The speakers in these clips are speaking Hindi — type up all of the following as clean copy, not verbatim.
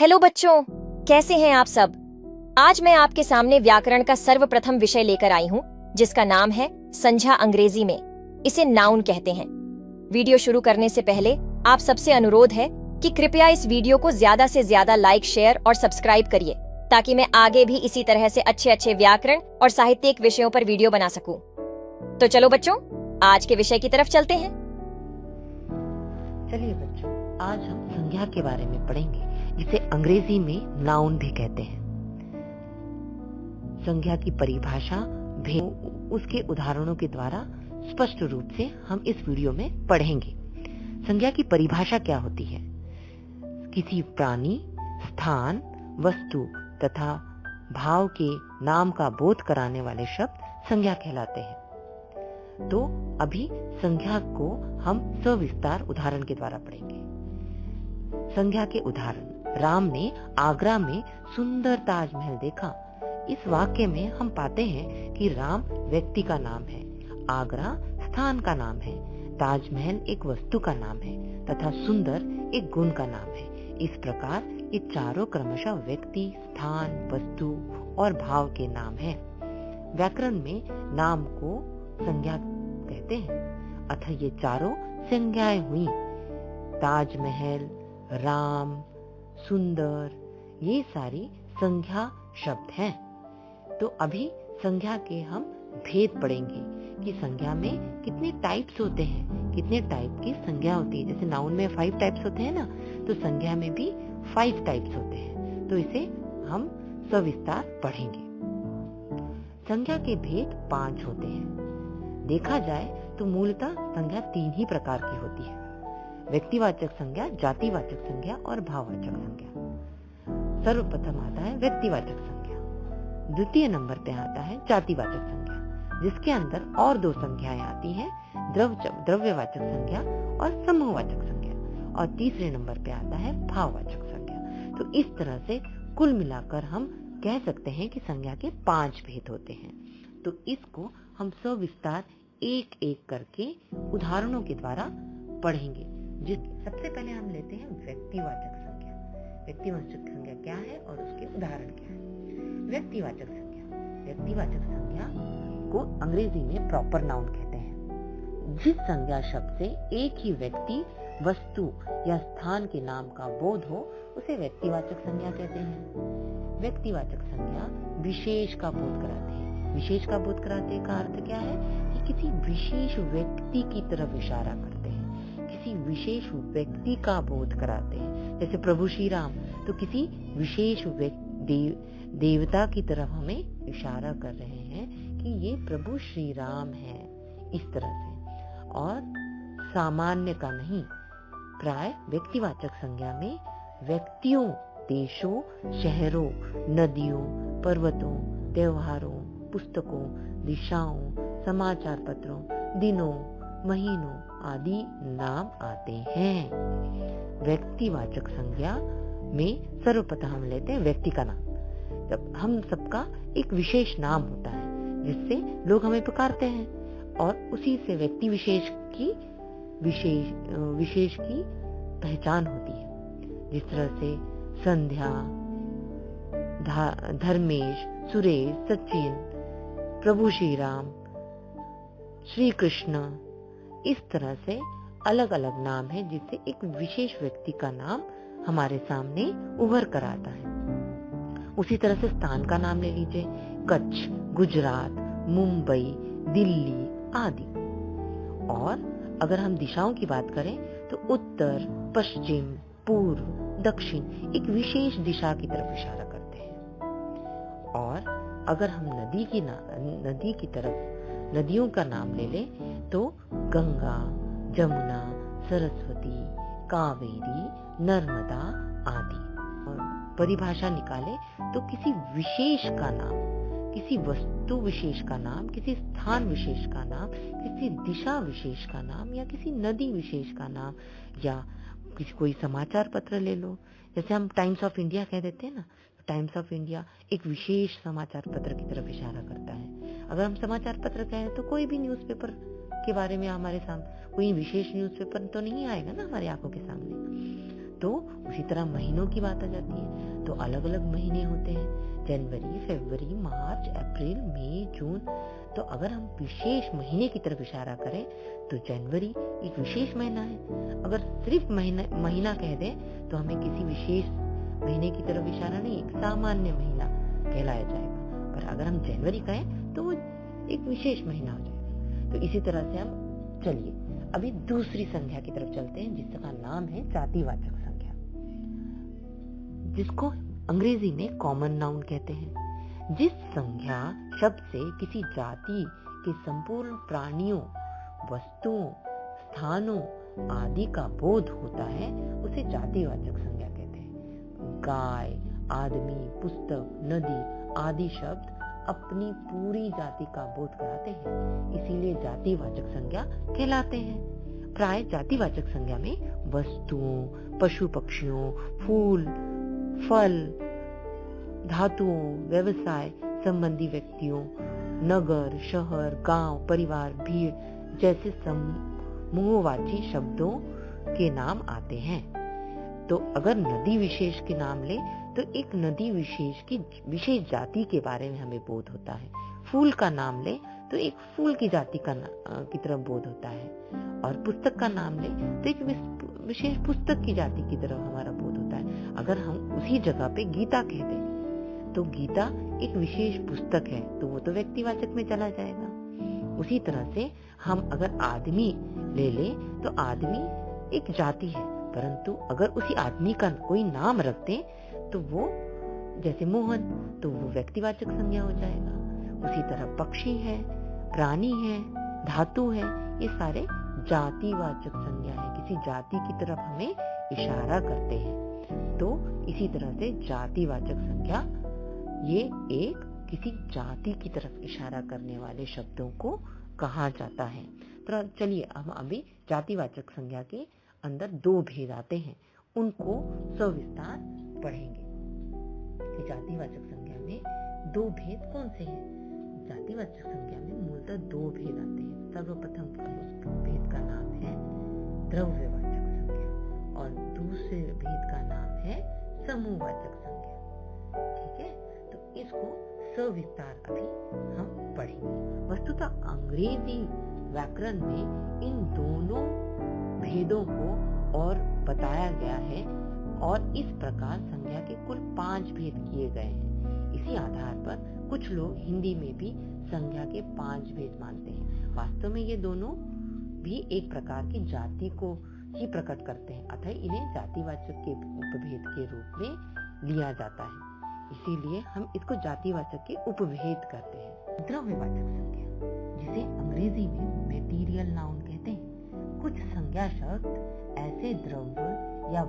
हेलो बच्चों, कैसे हैं आप सब। आज मैं आपके सामने व्याकरण का सर्वप्रथम विषय लेकर आई हूँ, जिसका नाम है संज्ञा। अंग्रेजी में इसे नाउन कहते हैं। वीडियो शुरू करने से पहले आप सबसे अनुरोध है कि कृपया इस वीडियो को ज्यादा से ज्यादा लाइक, शेयर और सब्सक्राइब करिए, ताकि मैं आगे भी इसी तरह से अच्छे अच्छे व्याकरण और साहित्यिक विषयों पर वीडियो बना सकूं। तो चलो बच्चों, आज के विषय की तरफ चलते हैं। चलिए बच्चों, आज हम संज्ञा के बारे में पढ़ेंगे, जिसे अंग्रेजी में नाउन भी कहते हैं। संज्ञा की परिभाषा, भेद, उसके उदाहरणों के द्वारा स्पष्ट रूप से हम इस वीडियो में पढ़ेंगे। संज्ञा की परिभाषा क्या होती है? किसी प्राणी, स्थान, वस्तु तथा भाव के नाम का बोध कराने वाले शब्द संज्ञा कहलाते हैं। तो अभी संज्ञा को हम सविस्तार उदाहरण के द्वारा पढ़ेंगे। संज्ञा के उदाहरण: राम ने आगरा में सुंदर ताजमहल देखा। इस वाक्य में हम पाते हैं कि राम व्यक्ति का नाम है, आगरा स्थान का नाम है, ताजमहल एक वस्तु का नाम है तथा सुंदर एक गुण का नाम है। इस प्रकार ये चारों क्रमशः व्यक्ति, स्थान, वस्तु और भाव के नाम हैं। व्याकरण में नाम को संज्ञा कहते हैं, अतः ये चारों संज्ञाएं हुई। ताजमहल, राम, सुंदर, ये सारी संज्ञा शब्द हैं। तो अभी संज्ञा के हम भेद पढ़ेंगे कि संज्ञा में कितने टाइप्स होते हैं, कितने टाइप की संज्ञा होती है। जैसे नाउन में 5 टाइप्स होते हैं ना, तो संज्ञा में भी 5 टाइप्स होते हैं। तो इसे हम सविस्तार पढ़ेंगे। संज्ञा के भेद 5 होते हैं। देखा जाए तो मूलतः संज्ञा 3 ही प्रकार की होती है: व्यक्तिवाचक संज्ञा, जातिवाचक संज्ञा और भाववाचक संज्ञा। सर्वप्रथम आता है व्यक्तिवाचक संज्ञा, द्वितीय नंबर पे आता है जातिवाचक संज्ञा, जिसके अंदर और 2 संज्ञाएं आती हैं: द्रव्यवाचक संज्ञा और समूहवाचक संज्ञा, और तीसरे नंबर पे आता है भाववाचक संज्ञा। तो इस तरह से कुल मिलाकर हम कह सकते हैं कि संज्ञा के 5 भेद होते हैं। तो इसको हम सविस्तार एक एक करके उदाहरणों के द्वारा पढ़ेंगे। सबसे पहले हम लेते हैं व्यक्तिवाचक संज्ञा। व्यक्तिवाचक संज्ञा क्या है और उसके उदाहरण क्या है? व्यक्तिवाचक संज्ञा, व्यक्तिवाचक संज्ञा को अंग्रेजी में प्रॉपर नाउन कहते हैं। जिस संज्ञा शब्द से एक ही व्यक्ति, वस्तु या स्थान के नाम का बोध हो, उसे व्यक्तिवाचक संज्ञा कहते हैं। व्यक्तिवाचक संज्ञा विशेष का बोध कराते हैं। विशेष का बोध कराते का अर्थ क्या है कि किसी विशेष व्यक्ति की तरफ इशारा करते हैं, किसी विशेष व्यक्ति का बोध कराते हैं। जैसे प्रभु श्री राम, तो किसी विशेष देवता की तरफ हमें इशारा कर रहे हैं कि ये प्रभु श्री राम हैं, इस तरह से। और सामान्य का नहीं, प्राय व्यक्तिवाचक संज्ञा में व्यक्तियों, देशों, शहरों, नदियों, पर्वतों, त्योहारों, पुस्तकों, दिशाओं, समाचार पत्रों, दिनों, महीनों आदि नाम आते हैं। व्यक्तिवाचक संज्ञा में सर्वप्रथम हम लेते हैं व्यक्ति का नाम। जब हम सबका एक विशेष नाम होता है जिससे लोग हमें पुकारते हैं, और उसी से व्यक्ति विशेष की पहचान होती है। जिस तरह से संध्या, धर्मेश, सुरेश, सचिन, प्रभु श्री राम, श्री कृष्ण, इस तरह से अलग अलग नाम है जिससे एक विशेष व्यक्ति का नाम हमारे सामने उभर कर आता है। उसी तरह से स्थान का नाम ले लीजिए: कच्छ, गुजरात, मुंबई, दिल्ली आदि। और अगर हम दिशाओं की बात करें तो उत्तर, पश्चिम, पूर्व, दक्षिण एक विशेष दिशा की तरफ इशारा करते हैं। और अगर हम नदी की तरफ नदियों का नाम ले लें तो गंगा, जमुना, सरस्वती, कावेरी, नर्मदा आदि। और परिभाषा निकाले तो किसी विशेष का नाम, किसी वस्तु विशेष का नाम, किसी स्थान विशेष का नाम, किसी दिशा विशेष का नाम, या किसी नदी विशेष का नाम, या कोई समाचार पत्र ले लो। जैसे हम टाइम्स ऑफ इंडिया कह देते हैं ना, टाइम्स ऑफ इंडिया एक विशेष समाचार पत्र की तरफ इशारा करता है। अगर हम समाचार पत्र कहें तो कोई भी न्यूज़पेपर के बारे में हमारे सामने कोई विशेष न्यूज़पेपर तो नहीं आएगा ना हमारी आंखों के सामने। तो उसी तरह महीनों की बात आ जाती है, तो अलग अलग महीने होते हैं, जनवरी, फरवरी, मार्च, अप्रैल, मई, जून। तो अगर हम विशेष महीने की तरफ इशारा करें तो जनवरी एक विशेष महीना है। अगर सिर्फ महीना कह दें तो हमें किसी विशेष महीने की तरफ इशारा नहीं, एक सामान्य महीना कहलाया जाएगा। पर अगर हम जनवरी कहें तो वो एक विशेष महीना हो जाएगा। तो इसी तरह से हम चलिए अभी दूसरी संज्ञा की तरफ चलते हैं, जिसका नाम है जातिवाचक संज्ञा, जिसको अंग्रेजी में कॉमन नाउन कहते हैं। जिस संज्ञा शब्द से किसी जाति के संपूर्ण प्राणियों, वस्तुओं, स्थानों आदि का बोध होता है उसे जातिवाचक संज्ञा कहते हैं। गाय, आदमी, पुस्तक, नदी आदि शब्द अपनी पूरी जाति का बोध कराते हैं, इसीलिए जातिवाचक संज्ञा कहलाते हैं। प्राय जातिवाचक संज्ञा में वस्तुओं, पशु पक्षियों, फूल, फल, धातुओं, व्यवसाय संबंधी व्यक्तियों, नगर, शहर, गांव, परिवार, भीड़ जैसे समूहवाची शब्दों के नाम आते हैं। तो अगर नदी विशेष के नाम ले तो एक नदी विशेष की विशेष जाति के बारे में हमें बोध होता है। फूल का नाम ले तो एक फूल की जाति की तरफ बोध होता है, और पुस्तक का नाम ले तो एक विशेष पुस्तक की जाति की तरफ हमारा बोध होता है। अगर हम उसी जगह पे गीता कह दें तो गीता एक विशेष पुस्तक है, तो वो तो व्यक्तिवाचक में चला जाएगा। उसी तरह से हम अगर आदमी ले ले तो आदमी एक जाति है, परंतु अगर उसी आदमी का कोई नाम रख दें तो वो जैसे मोहन, तो वो व्यक्तिवाचक संज्ञा हो जाएगा। उसी तरह पक्षी है, प्राणी है, धातु है, ये सारे जातिवाचक संज्ञा है, किसी जाति की तरफ हमें इशारा करते हैं। तो इसी तरह से जातिवाचक संज्ञा ये एक किसी जाति की तरफ इशारा करने वाले शब्दों को कहा जाता है। तो चलिए हम अभी जातिवाचक संज्ञा के अंदर दो भेद आते हैं, उनको सविस्तार पढ़ेंगे कि जातिवाचक संज्ञा में दो भेद कौन से हैं। जातिवाचक संज्ञा में मूलतः दो भेद आते हैं। सर्वप्रथम उस भेद का नाम है द्रव्यवाचक संज्ञा और दूसरे भेद का नाम है समूहवाचक संज्ञा। ठीक है, तो इसको सविस्तार अभी हम पढ़ेंगे। वस्तुतः अंग्रेजी व्याकरण में इन दोनों भेदों को और बताया गया है और इस प्रकार संज्ञा के कुल 5 भेद किए गए हैं। इसी आधार पर कुछ लोग हिंदी में भी संज्ञा के 5 भेद मानते हैं। वास्तव में ये दोनों भी एक प्रकार की जाति को ही प्रकट करते हैं, अतः इन्हें जातिवाचक के उपभेद के रूप में लिया जाता है। इसीलिए हम इसको जातिवाचक के उपभेद कहते हैं। द्रव्यवाचक संज्ञा, जिसे अंग्रेजी में मेटीरियल नाउन कहते हैं। कुछ संज्ञा शब्द ऐसे द्रव्य या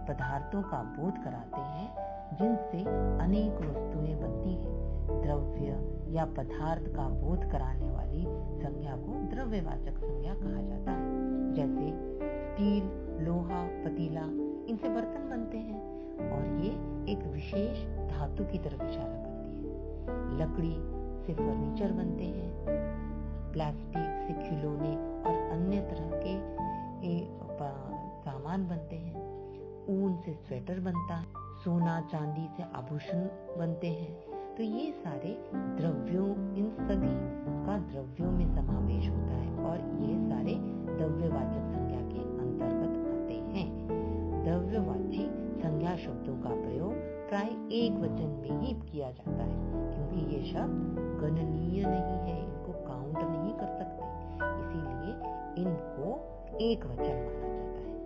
पदार्थों का बोध कराते हैं जिनसे अनेक वस्तुएं बनती हैं। द्रव्य या पदार्थ का बोध कराने वाली संज्ञा को द्रव्यवाचक संज्ञा कहा जाता है। जैसे स्टील, लोहा, पतीला, इनसे बर्तन बनते हैं और ये एक विशेष धातु की तरफ इशारा करती है। लकड़ी से फर्नीचर बनते हैं, प्लास्टिक से खिलौने और अन्य तरह के सामान बनते हैं। ऊन से स्वेटर बनता है, सोना चांदी से आभूषण बनते हैं। तो ये सारे द्रव्यों, इन सभी का द्रव्यों में समावेश होता है और ये सारे द्रव्यवाचक संज्ञा के अंतर्गत आते हैं। द्रव्यवाची संज्ञा शब्दों का प्रयोग प्राय एक वचन में ही किया जाता है, क्योंकि ये शब्द गणनीय नहीं है, इनको काउंट नहीं कर सकते, इसीलिए इनको एक वचन माना जाता है।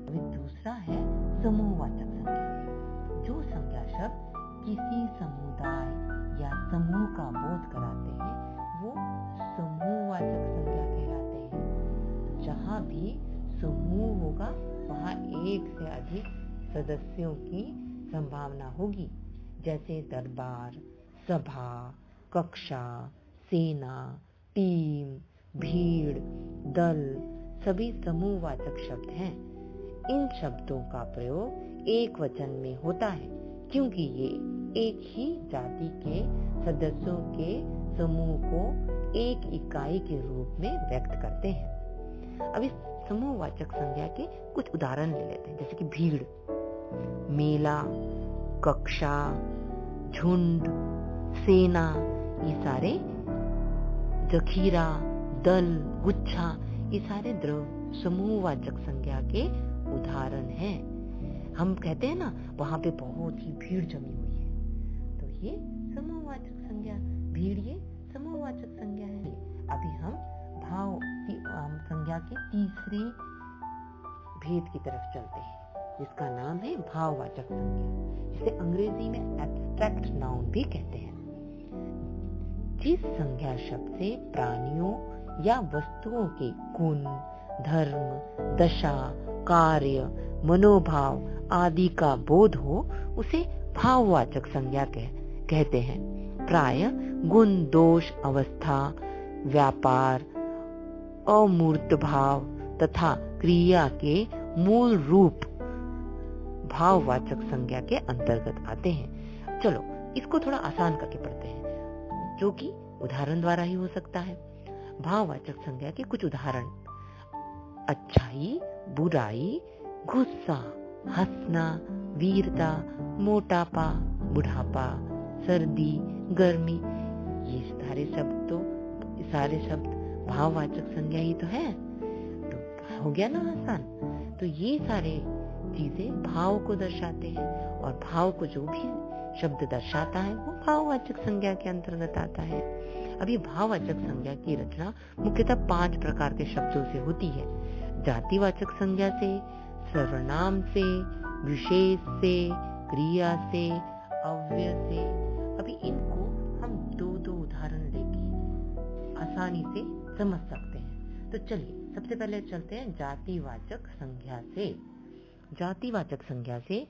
तो दूसरा है समूहवाचक संज्ञा। जो संज्ञा शब्द किसी समुदाय या समूह का बोध कराते हैं वो समूहवाचक संज्ञा कहलाते हैं। जहाँ भी समूह होगा वहाँ एक से अधिक सदस्यों की संभावना होगी, जैसे दरबार, सभा, कक्षा, सेना, टीम, भीड़, दल सभी समूहवाचक शब्द हैं। इन शब्दों का प्रयोग एक वचन में होता है क्योंकि ये एक ही जाति के सदस्यों के समूह को एक इकाई के रूप में व्यक्त करते हैं। अब इस समूहवाचक संज्ञा के कुछ उदाहरण ले लेते हैं, जैसे कि भीड़, मेला, कक्षा, झुंड, सेना, ये सारे, जखीरा, दल, गुच्छा, ये सारे द्रव समूहवाचक संज्ञा के उदाहरण हैं। हम कहते हैं ना वहां पे बहुत ही भीड़ जमी हुई है, तो ये समूहवाचक संज्ञा, भीड़ ये समूहवाचक संज्ञा है। अभी हम भाव संज्ञा के तीसरे भेद की तरफ चलते हैं, जिसका नाम है भाववाचक संज्ञा, जिसे अंग्रेजी में एब्स्ट्रैक्ट नाउन भी कहते हैं। जिस संज्ञा शब्द से प्राणियों या वस्तुओं के गुण, धर्म, दशा, कार्य, मनोभाव आदि का बोध हो, उसे भाववाचक संज्ञा कहते हैं। प्राय गुण, दोष, अवस्था, व्यापार, अमूर्त भाव तथा क्रिया के मूल रूप भाववाचक संज्ञा के अंतर्गत आते हैं। चलो इसको थोड़ा आसान करके पढ़ते हैं, जो कि उदाहरण द्वारा ही हो सकता है। भाववाचक संज्ञा के कुछ उदाहरण: अच्छाई, बुराई, गुस्सा, हंसना, वीरता, मोटापा, बुढ़ापा, सर्दी, गर्मी, ये सारे शब्द भाववाचक संज्ञा ही तो है। तो हो गया ना आसान। तो ये सारे चीजें भाव को दर्शाते हैं, और भाव को जो भी शब्द दर्शाता है वो भाववाचक संज्ञा के अंतर्गत आता है। अब ये भाववाचक संज्ञा की रचना मुख्यतः 5 प्रकार के शब्दों से होती है: जातिवाचक संज्ञा से, सर्वनाम से, विशेष से, क्रिया से, अव्यय से। अभी इनको हम 2-2 उदाहरण लेके आसानी से समझ सकते हैं। तो चलिए सबसे पहले चलते हैं जातिवाचक संज्ञा से। जातिवाचक संज्ञा से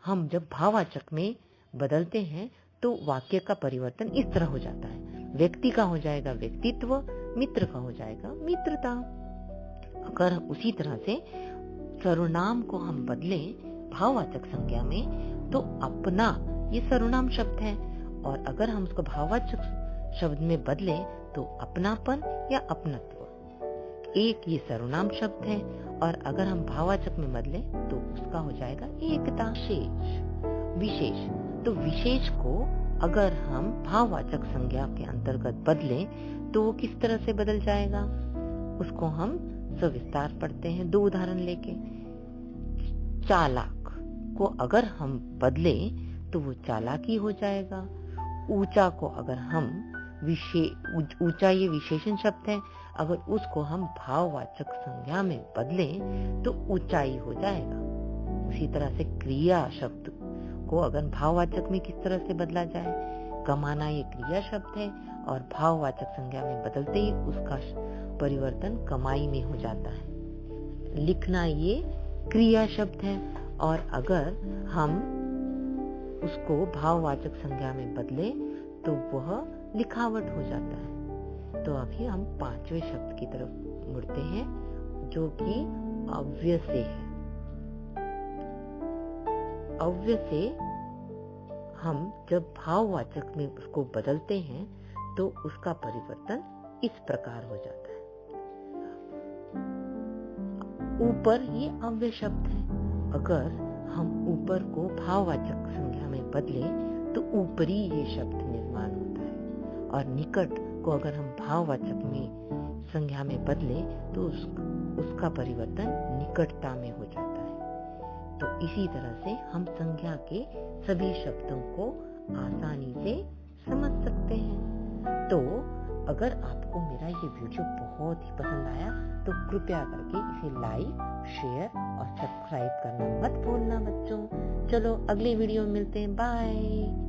हम जब भाववाचक में बदलते हैं तो वाक्य का परिवर्तन इस तरह हो जाता है: व्यक्ति का हो जाएगा व्यक्तित्व, मित्र का हो जाएगा मित्रता। अगर उसी तरह से सर्वनाम को हम बदलें भाववाचक संज्ञा में, तो अपना ये सर्वनाम शब्द है, और अगर हम उसको भाववाचक शब्द में बदलें तो अपनापन या अपनत्व। एक ये सर्वनाम शब्द है, और अगर हम भाववाचक में बदलें तो उसका हो जाएगा एकता। विशेष, तो विशेष को अगर हम भाववाचक संज्ञा के अंतर्गत बदलें तो वो किस तरह से बदल जाएगा, उसको हम सविस्तार पढ़ते हैं 2 उदाहरण लेके। चालाक को अगर हम बदलें तो वो चालाकी हो जाएगा। ऊंचा को अगर हम ऊंचा ये विशेषण शब्द है, अगर उसको हम भाववाचक संज्ञा में बदलें तो ऊंचाई हो जाएगा। उसी तरह से क्रिया शब्द को अगर भाववाचक में किस तरह से बदला जाए, कमाना ये क्रिया शब्द है, और भाववाचक संज्ञा में बदलते ही उसका परिवर्तन कमाई में हो जाता है। लिखना ये क्रिया शब्द है, और अगर हम उसको भाववाचक संज्ञा में बदले तो वह लिखावट हो जाता है। तो अभी हम 5वें शब्द की तरफ मुड़ते हैं, जो कि अव्यय से है। अव्यय से हम जब भाववाचक में उसको बदलते हैं तो उसका परिवर्तन इस प्रकार हो जाता है। ऊपर ये अव्यय शब्द है, अगर हम ऊपर को भाववाचक संज्ञा में बदले तो ऊपरी ये शब्द निर्माण होता है, और निकट को अगर हम भाववाचक में संज्ञा में बदले तो उसका परिवर्तन निकटता में हो जाता है। तो इसी तरह से हम संज्ञा के सभी शब्दों को आसानी से समझ सकते हैं। तो अगर आपको मेरा ये वीडियो बहुत ही पसंद आया तो कृपया करके इसे लाइक, शेयर और सब्सक्राइब करना मत भूलना बच्चों। चलो अगले वीडियो में मिलते हैं, बाय।